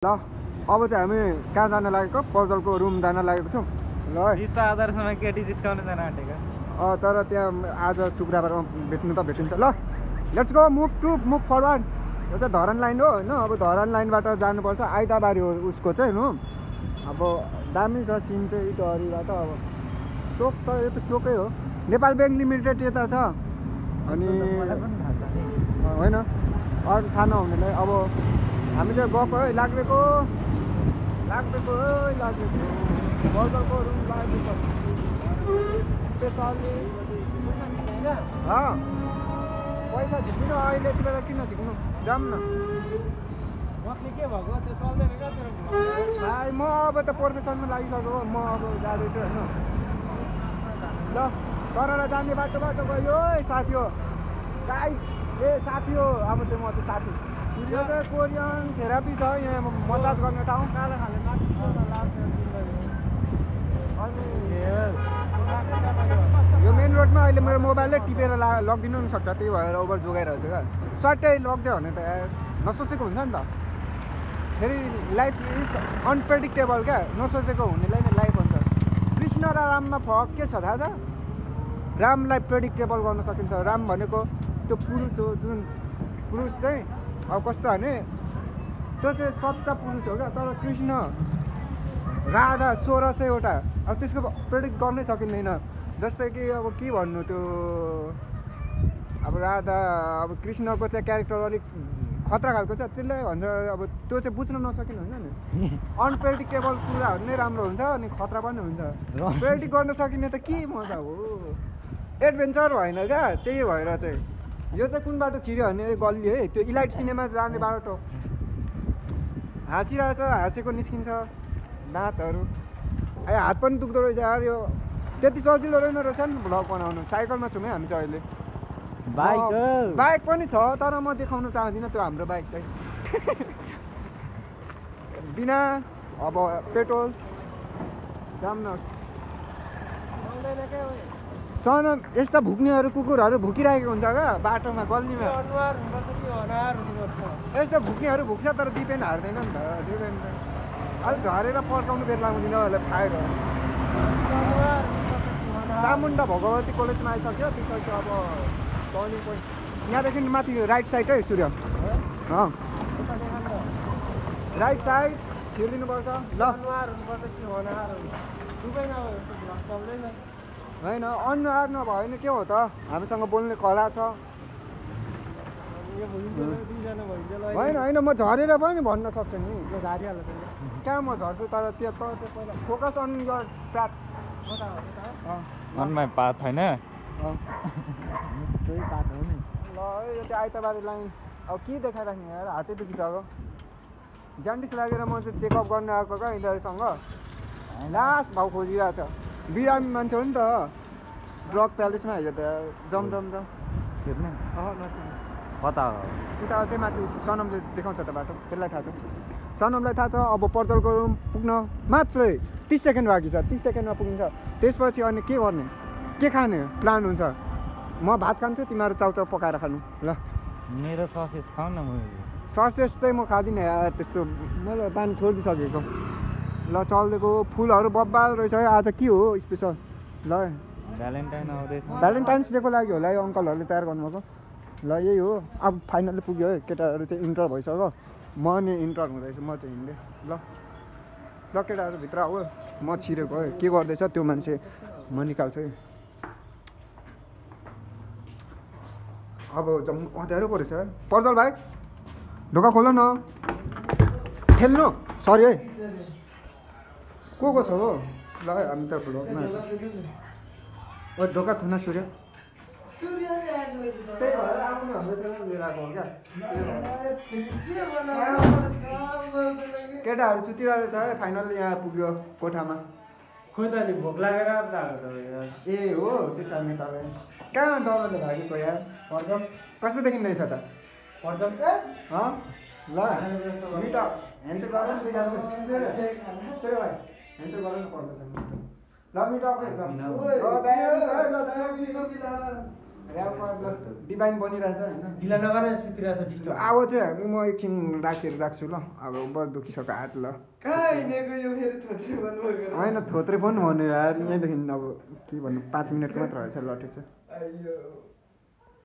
ल अब चाहिँ हामी कहाँ जान लागेको पर्जलको रुम जान लागेको छौँ ल दिशा आदर्शमा केटी जिस्काउन जान आँटेको तर त्यहाँ आज शुक्रबारमा भेट्नु त भेटिन्छ ल लेट्स गो मुभ फरवर्ड यो चाहिँ धरान लाइन हो होइन अब धरान लाइनबाट जानुपर्छ आइताबारी हो उसको चाहिँ हो अब दामी छ सिन चाहिँ इटहरीबाट अब चोक त यो त चोकै हो नेपाल ब्याङ्क लिमिटेड यता छ अनि होइन अरू थाहा नहुनेलाई अब हामी चाहिँ गएको है लाग्देको पर्जलको रुम लागेको स्पेसली पैसा झिक्नु अहिले यति बेला किन झिक्नु जाऊँ न के भएको त्यो चल्दैन क्या तेरो भाइ म अब त प्रोफेसनमा लागिसकेको म अब जाँदैछु होइन ल तर जाने बाटो गयो है साथी हो गाइज ए साथी हो अब चाहिँ म चाहिँ साथी यो चाहिँ कोरियन थेरापी छ यहाँ मसाज गर्ने ठाउँ कालो खाले अनि यो मेन रोडमा अहिले मेरो मोबाइलले टिपेर लगिदिनु पनि सक्छ त्यही भएर ओभर जोगाइरहेको छ क्या सट्टै लगिदियो भने त नसोचेको हुन्छ नि त फेरि लाइफ इज अनप्रेडिक्टेबल क्या नसोचेको हुनेलाई नै लाइफ हुन्छ कृष्ण र राममा फरक के छ थाहा छ रामलाई प्रेडिक्टेबल गर्न सकिन्छ राम भनेको त्यो पुरुष हो जुन पुरुष चाहिँ अब कस्तो भने त्यो चाहिँ सच्चा पुरुष हो क्या तर कृष्ण राधा 1600वटा अब त्यसको प्रेडिक्ट गर्नै सकिँदैन जस्तै कि अब के भन्नु त्यो अब राधा अब कृष्णको चाहिँ क्यारेक्टर अलिक खतरा खालको छ त्यसलाई भन्छ अब त्यो चाहिँ बुझ्न नसकिने होइन नि अनप्रेडिक्टेबल कुराहरू नै राम्रो हुन्छ अनि खतरा पनि हुन्छ प्रेडिक्ट गर्न सकिने त के मजा हो एडभेन्चर भएन क्या त्यही भएर चाहिँ यो चाहिँ कुन बाटो छिर्यो भने गल्ली है त्यो इलाइट सिनेमा जाने बाटो हाँसिरहेछ हाँसेको निस्किन्छ दाँतहरू हात पनि दुख्दो रहेछ यार यो त्यति सजिलो रहेन रहेछ नि भ्लग बनाउनु साइकलमा छौँ है हामी चाहिँ अहिले बाइक पनि छ तर म देखाउन चाहदिनँ त्यो हाम्रो बाइक चाहिँ बिना अब पेट्रोल जाम न सन यस्ता भुक्नेहरू कुकुरहरू भुकिरहेको हुन्छ क्या बाटोमा गल्लीमा यस्तो भुक्नेहरू भुक्छ तर दिपेन हार्दैन नि त दिपेन अलिक झरेर पड्काउनु बेर लाउँदिन होला थाहा भयो चामुण्डा भगवती कलेजमा आइसक्यो त्यसपछि अब टर्निङ पोइन्ट यहाँदेखि माथि राइट साइड है सूर्य राइट साइड छिर्दिनुपर्छ ल होइन अनुहार नभयो भने के हो त हामीसँग बोल्ने कला छ होइन म झरेर पनि भन्न सक्छु नि कहाँ म झर्छु तर त्यो पहिला फोकस अन यर प्याथ अनमा पाथ होइन त्यही पाथ हो नि ल यो चाहिँ आइतबारी लाइन अब के देखाइराख्ने यार हातै दुखिसक्यो जान्डिस लागेर म चाहिँ चेकअप गर्न आएको क्या यिनीहरूसँग लास्ट भाउ खोजिरहेको छ बिरामी मान्छे हो नि त ड्रग प्यालेसमा हिजो त जम हेर्ने नसुन कता हो उता चाहिँ माथि सनमले देखाउँछ त बाटो त्यसलाई थाहा छ सनमलाई थाहा छ अब पर्जलको रुम पुग्न मात्रै 30 सेकेन्ड बाँकी छ 30 सेकेन्डमा पुगिन्छ त्यसपछि अनि के गर्ने के खाने प्लान हुन्छ म भात खान्छु तिमीहरू चाउचाउ पकाएर खानु ल मेरो ससेज खाऊ न म ससेज चाहिँ म खाँदिनँ यार त्यस्तो मैले पानी छोडिदिइसकेको ल चल्दिएको फुलहरू बब्बाल रहेछ है आज के हो स्पेसल ल भ्यालेन्टाइन आउँदैछ भ्यालेन्टाइन्स डेको लागि होला है अङ्कलहरूले तयार गर्नुभएको ल यही हो अब फाइनल्ली पुग्यो है केटाहरू चाहिँ इन्टर भइसक्यो म नि इन्टर हुँदैछु म चाहिँ हिँड्दै ल केटाहरू भित्र आऊ म छिरेको है के गर्दैछ त्यो मान्छे म निकाल्छु है अब अँध्यारो परेछ है पर्जल भाइ ढोका खोल न खेल्नु सरी है को छ हो ल हामी त भ्लगमा ओ ढोका थुना सूर्य त्यही भएर आउने हाम्रो लिएर आएको हो क्या केटाहरू सुतिरहेको छ है फाइनल्ली यहाँ पुग्यो कोठामा खोइ त नि भोक लागेर ए हो त्यसो भने तपाईँ कहाँ डरले भागेको यार पर्जल कस्तो देखिँदैछ त पर्जल ल मिटा ह्यान्डसेक गर ह्यान्डसेक गर पर्छ ल मिटा डिभाइन बनिरहेछ होइन ढिला नगरेर सुतिरहेको छ डिस्टर्ब अब चाहिँ म एकछिन राख्छु ल अब बरु दुखिसक्यो हात ल कहाँ हिँडेको यो फेरि थोत्रे भन्नुभयो होइन थोत्रे पनि भन्नु यार यहीँदेखि अब के भन्नु 5 मिनटको मात्र रहेछ ल ठिक छ अಯ್यो